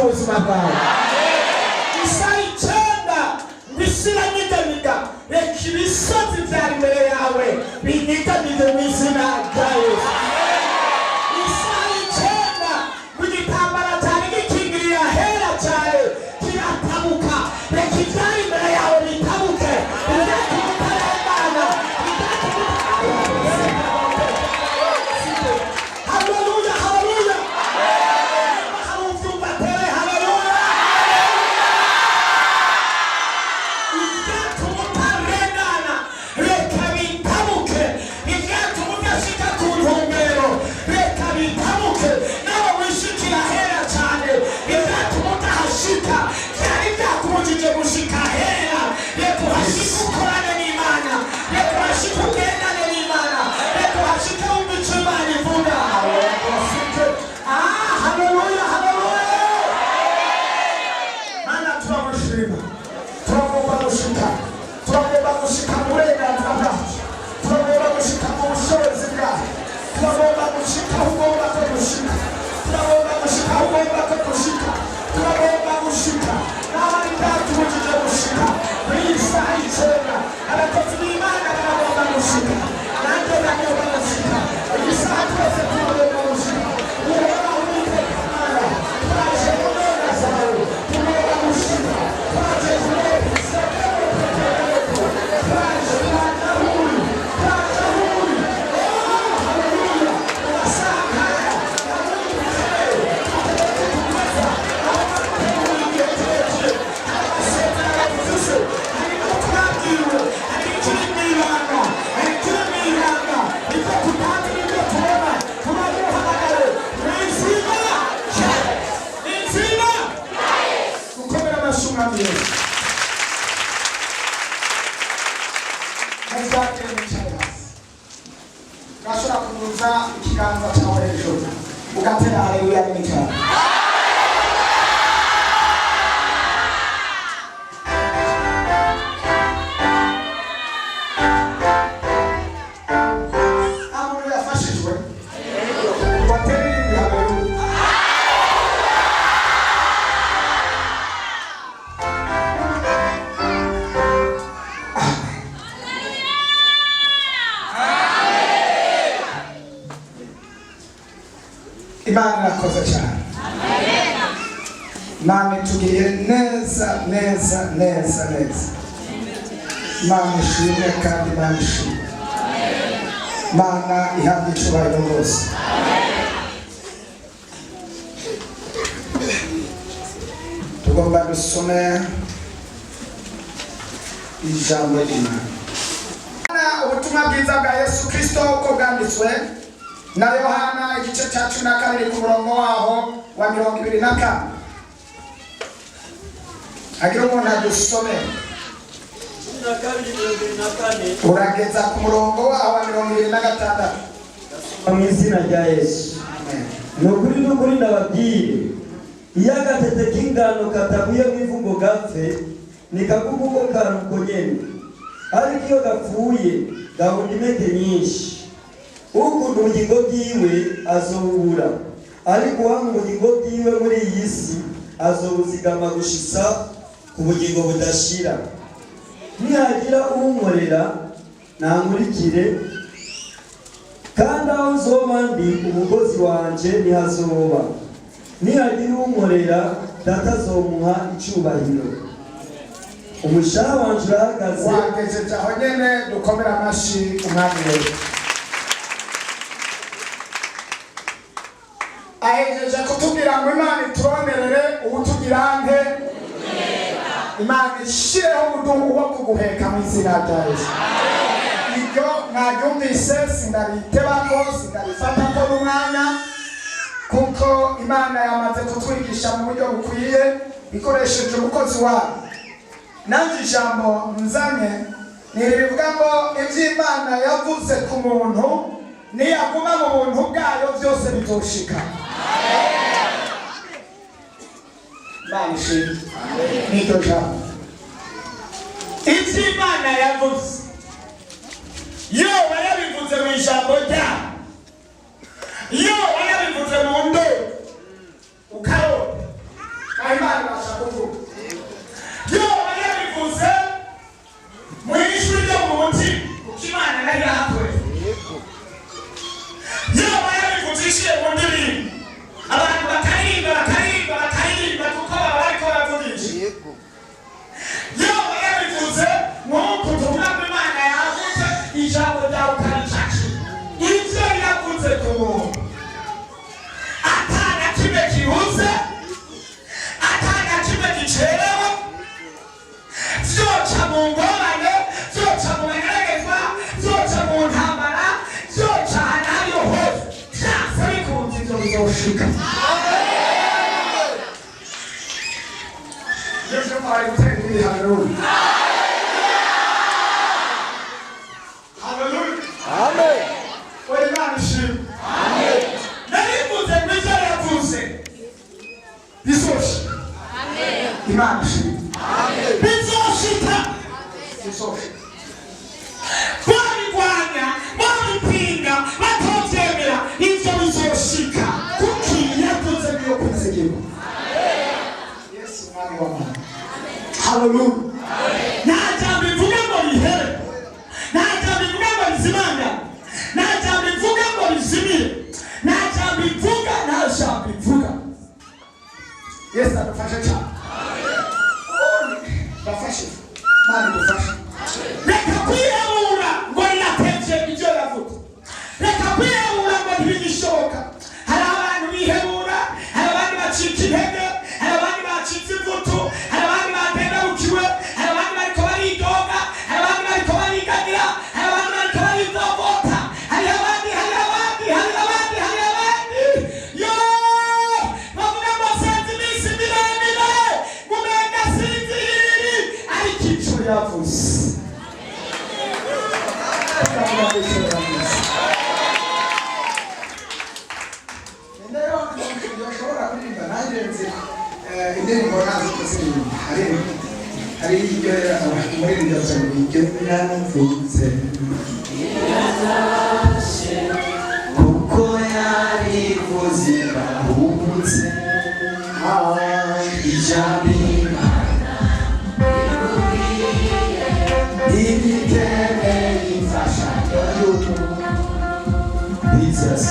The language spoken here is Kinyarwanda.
ubuzima bwawe. Isaha icyenda wisira nyeganyega reka ibisozi byari imbere yawe binyeganyege mu izina rya Yesu. Isaha icyenda mu gitambara cyari gikingiriye ahera cyane kiratabuka reka ibyari imbere yawe bitabuke bizatubuka Imana bizatubuka. Haleluya haleluya haruvyumva tere haleluya. Ivyatumuka rengana reka bitabuke ivyatumuka shika ku ntumbero reka bitabuke nawe wishikira hera cyane ivyatumuka hashika byari byakubujije gushika hera reka uhashika ukorane n'Imana reka uhashika ugendane n'Imana reka uhashika wumva ico Imana ivuga. Haleluya haleluya Mana turamushima turagomba gushika mu burenganzira bwacu turagomba gushika mu bushobozi bwacu turagomba gushika aho ugomba ko dushika turagomba gushika aho ugomba ko dushika turagomba gushika n'abari byatubujije gushika muri iyi saha icyenda abakozi b'Imana baragomba gushika nanjye ndagomba gushika iyi saha twese turagomba gushika. Ureba Uwiteka Mana twaje mu mbaraga zawe tugomba gushika twaje kureba gashobora kuguza ikiganza cyawe hejuru ugatera haleluya n'imicyaro. Amuru yafashijwe watera iri haleluya. Imana irakoze cyane. Imana itugiriye neza neza neza neza. Imana ishimwe kandi Imana ishimwe. Imana ihabwa icyubahiro rwose. Tugomba dusome ijambo ry'Imana. Ubutumwa bwiza bwa Yesu Kristo uko bwanditswe na Yohana igice cya 12 ku murongo waho wa 24. Agira umuntu adusome urageza ku murongo waho wa 26. Mu izina rya Yesu. Nukuri ndababwire iyo agatete k'ingano kataguye mu ivugo gapfe nikaguko karuko nyene ariko iyo gapfuye gahunda imete nyinshi ukunda ubugingo bwiwe azobura ariko uwanga ubugingo bwiwe muri iyi si azobuzigama gushitsa ku bugingo budashira. Nihagira unkorera nankurikire kandi aho nzoba ndi umugozi wanje nihazoba. Nihagira unkorera data azomuha icyubahiro. Umushaha wanje urahagaze wagejeje aho nyene dukomera amashi umwami wewe. Ahejeje kutubwira ngo Imana ituronderere ubutugira nke Imana ishireho ubudugu wo kuguheka mu izina rya Yesu. Ibyo mwabyumvise sindabitebako sindabifatako n'umwanya kuko Imana yamaze kutwigisha mu buryo bukwiye ikoresheje umukozi wayo. Nanjye ijambo nzanye nirivuga ngo iby'Imana yavuze ku muntu niyaguma mu buntu bwayo byose bizoshika. Banishe nito jambo iby'Imana yavuze yo barabivuze mu ijambo ryayo yo barabivuze mu ndo ukarota bagushika yesu mari gutera haleluya haleluya amen oya Imana ishimwe amen narivuze n'icyo yavuze bizoshika amen Imana ishimwe amen bizoshika bizoshika barigwanya baripinga batovyemera ivyo bizoshika kuki yavuze biyo kwizigirwa yesu mwami w'amahoro haleluya nta bivuga ngo bihere nta bivuga ngo bizimanga nta bivuga ngo bizimire nta bivuga yesu adufashe cyane bafashe mani dufashe reka kwiyahura ngo natevye ibyo yavuze reka kwiyahura ngo ntibigishoboka hari abantu bihebura hari abandi bacika intege hari abandi bacitse imbuto hari abandi batengarukiwe hari abandi bariko baridoga hari abandi bariko bariganira hari abandi bariko baridovota hari abandi yo bavuga ngo senze iminsi miremire umenga sinziriri ariko ico yavuze indirimbo nazo kuzirimba hari ibyo umuririmbyi yavuze ibyo yavuze kuko yarivuze bahubutse ijambo ibiteme imfashanyo y'umuntu Jesus